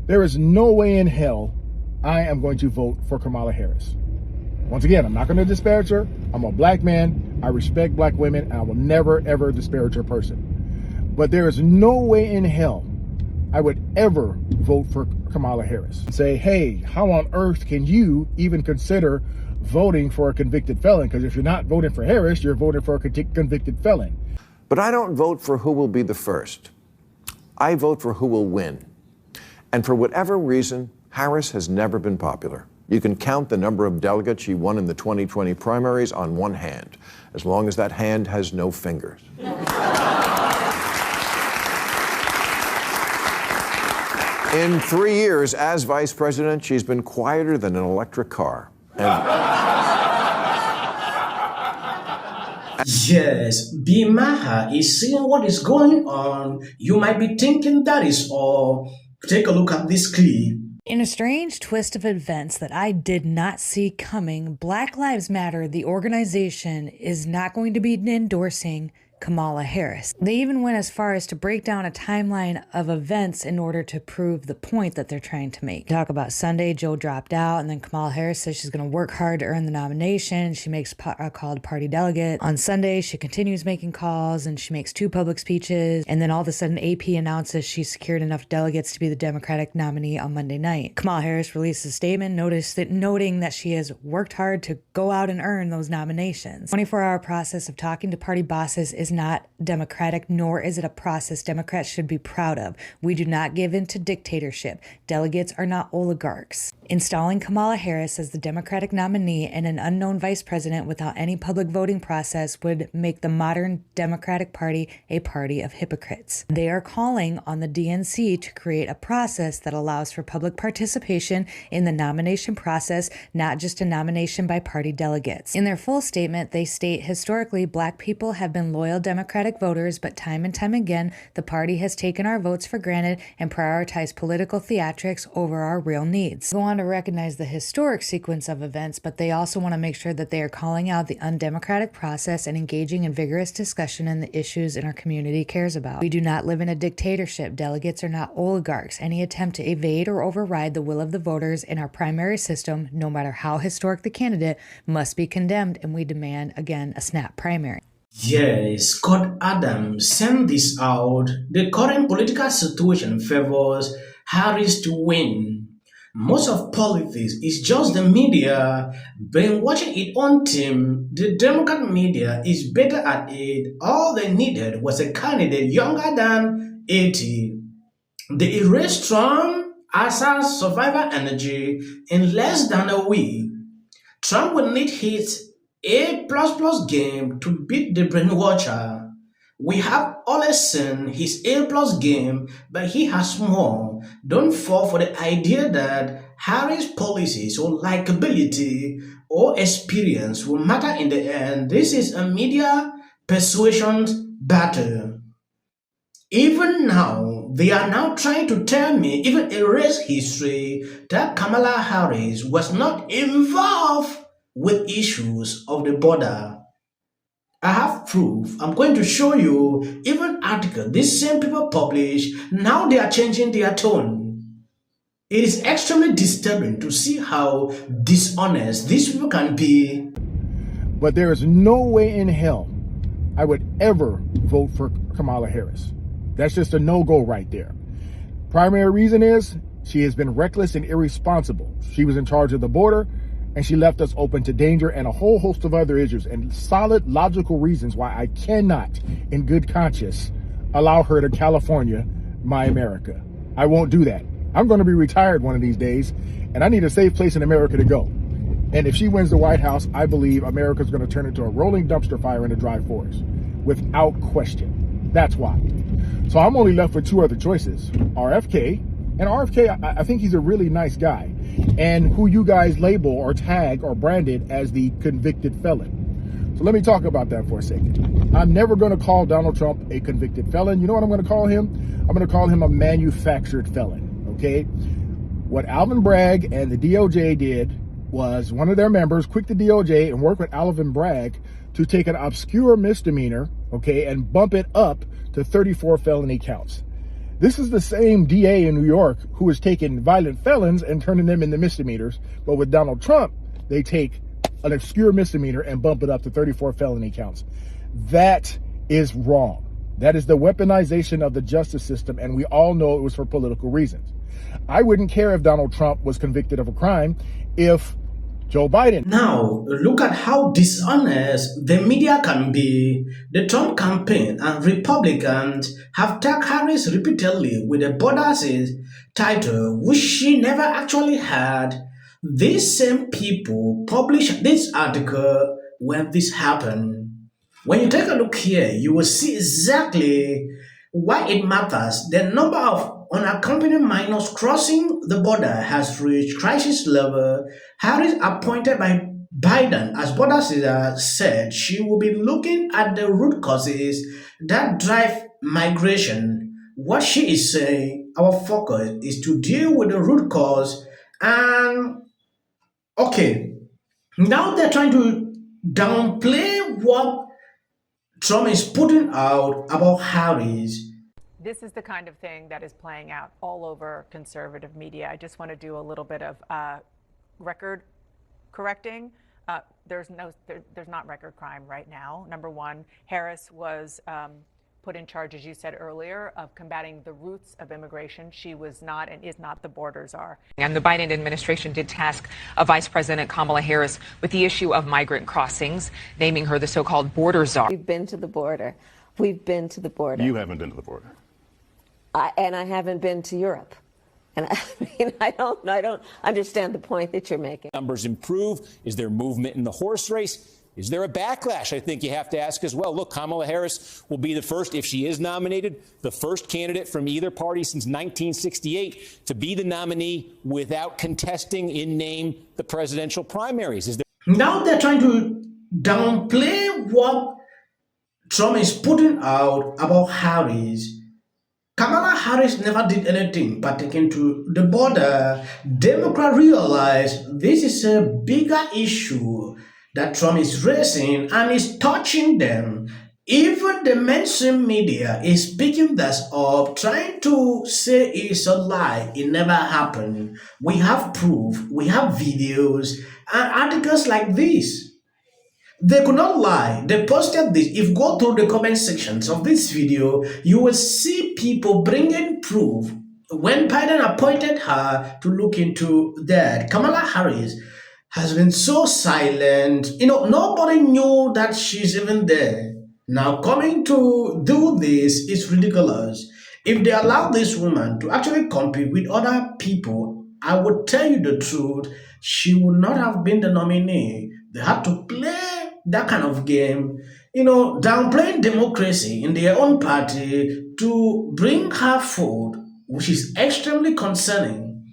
There is no way in hell I am going to vote for Kamala Harris. Once again, I'm not going to disparage her. I'm a black man. I respect black women, and I will never, ever disparage her person. But there is no way in hell I would ever vote for Kamala Harris. Say, hey, how on earth can you even consider voting for a convicted felon? Because if you're not voting for Harris, you're voting for a convicted felon. But I don't vote for who will be the first. I vote for who will win. And for whatever reason, Harris has never been popular. You can count the number of delegates she won in the 2020 primaries on one hand, as long as that hand has no fingers. In 3 years as vice president, she's been quieter than an electric car. Yes, Maher is seeing what is going on. You might be thinking that is all. Take a look at this clip. In a strange twist of events that I did not see coming, Black Lives Matter, the organization, is not going to be endorsing Kamala Harris. They even went as far as to break down a timeline of events in order to prove the point that they're trying to make. Talk about Sunday, Joe dropped out, and then Kamala Harris says she's going to work hard to earn the nomination. She makes a call to party delegate. On Sunday, she continues making calls, and she makes 2 public speeches, and then all of a sudden AP announces she secured enough delegates to be the Democratic nominee on Monday night. Kamala Harris released a statement noting that she has worked hard to go out and earn those nominations. 24-hour process of talking to party bosses is not democratic, nor is it a process Democrats should be proud of. We do not give in to dictatorship. Delegates are not oligarchs. Installing Kamala Harris as the Democratic nominee and an unknown vice president without any public voting process would make the modern Democratic Party a party of hypocrites. They are calling on the DNC to create a process that allows for public participation in the nomination process, not just a nomination by party delegates. In their full statement, they state, historically, Black people have been loyal Democratic voters, but time and time again, the party has taken our votes for granted and prioritized political theatrics over our real needs. They go on to recognize the historic sequence of events, but they also want to make sure that they are calling out the undemocratic process and engaging in vigorous discussion in the issues in our community cares about. We do not live in a dictatorship. Delegates are not oligarchs. Any attempt to evade or override the will of the voters in our primary system, no matter how historic the candidate, must be condemned, and we demand, again, a snap primary. Yes, Scott Adams sent this out. The current political situation favors Harris to win. Most of politics is just the media brainwashing its own team. The Democrat media is better at it. All they needed was a candidate younger than 80. They erased Trump as a survivor energy in less than a week. Trump will need his A++ game to beat the brainwasher. We have always seen his A+ game, but he has more. Don't fall for the idea that Harris' policies or likability or experience will matter in the end. This is a media persuasion battle. Even now, they are now trying to tell me, even erase history, that Kamala Harris was not involved with issues of the border. I have proof. I'm going to show you even article these same people publish. Now they are changing their tone. It is extremely disturbing to see how dishonest these people can be. But there is no way in hell I would ever vote for Kamala Harris. That's just a no-go right there. Primary reason is she has been reckless and irresponsible. She was in charge of the border, and she left us open to danger and a whole host of other issues and solid logical reasons why I cannot, in good conscience, allow her to California, my America. I won't do that. I'm going to be retired one of these days, and I need a safe place in America to go. And if she wins the White House, I believe America's going to turn into a rolling dumpster fire in a dry forest, without question. That's why. So I'm only left with 2 other choices, RFK. And RFK, I think he's a really nice guy, and who you guys label or tag or branded as the convicted felon. So let me talk about that for a second. I'm never going to call Donald Trump a convicted felon. You know what I'm going to call him? I'm going to call him a manufactured felon, okay? What Alvin Bragg and the DOJ did was one of their members quit the DOJ and work with Alvin Bragg to take an obscure misdemeanor, okay, and bump it up to 34 felony counts. This is the same DA in New York who is taking violent felons and turning them into misdemeanors. But with Donald Trump, they take an obscure misdemeanor and bump it up to 34 felony counts. That is wrong. That is the weaponization of the justice system, and we all know it was for political reasons. I wouldn't care if Donald Trump was convicted of a crime if Joe Biden. Now, look at how dishonest the media can be. The Trump campaign and Republicans have tagged Harris repeatedly with a Border Czar title, which she never actually had. These same people published this article when this happened. When you take a look here, you will see exactly why it matters. The number of unaccompanied minors crossing the border has reached crisis level. Harris, appointed by Biden as Border Czar, said she will be looking at the root causes that drive migration. What she is saying, our focus is to deal with the root cause. And okay, now they're trying to downplay what Trump is putting out about Harris. This is the kind of thing that is playing out all over conservative media. I just want to do a little bit of record correcting. There's not record crime right now. Number one, Harris was put in charge, as you said earlier, of combating the roots of immigration. She was not and is not the Border Czar. And the Biden administration did task Vice President Kamala Harris with the issue of migrant crossings, naming her the so-called Border Czar. We've been to the border. We've been to the border. You haven't been to the border. And I haven't been to Europe. And I mean, I don't understand the point that you're making. Numbers improve. Is there movement in the horse race? Is there a backlash? I think you have to ask as well. Look, Kamala Harris will be the first, if she is nominated, the first candidate from either party since 1968 to be the nominee without contesting in name the presidential primaries. Is there? Now they're trying to downplay what Trump is putting out about Harris. Kamala Harris never did anything pertaining to the border. Democrats realize this is a bigger issue that Trump is raising and is touching them. Even the mainstream media is picking this up, trying to say it's a lie. It never happened. We have proof, we have videos and articles like this. They could not lie. They posted this. If you go through the comment sections of this video, you will see people bringing proof when Biden appointed her to look into that. Kamala Harris has been so silent. Nobody knew that she's even there. Now coming to do this is ridiculous. If they allow this woman to actually compete with other people, I would tell you the truth, she would not have been the nominee. They had to play that kind of game, downplaying democracy in their own party to bring her forward, which is extremely concerning.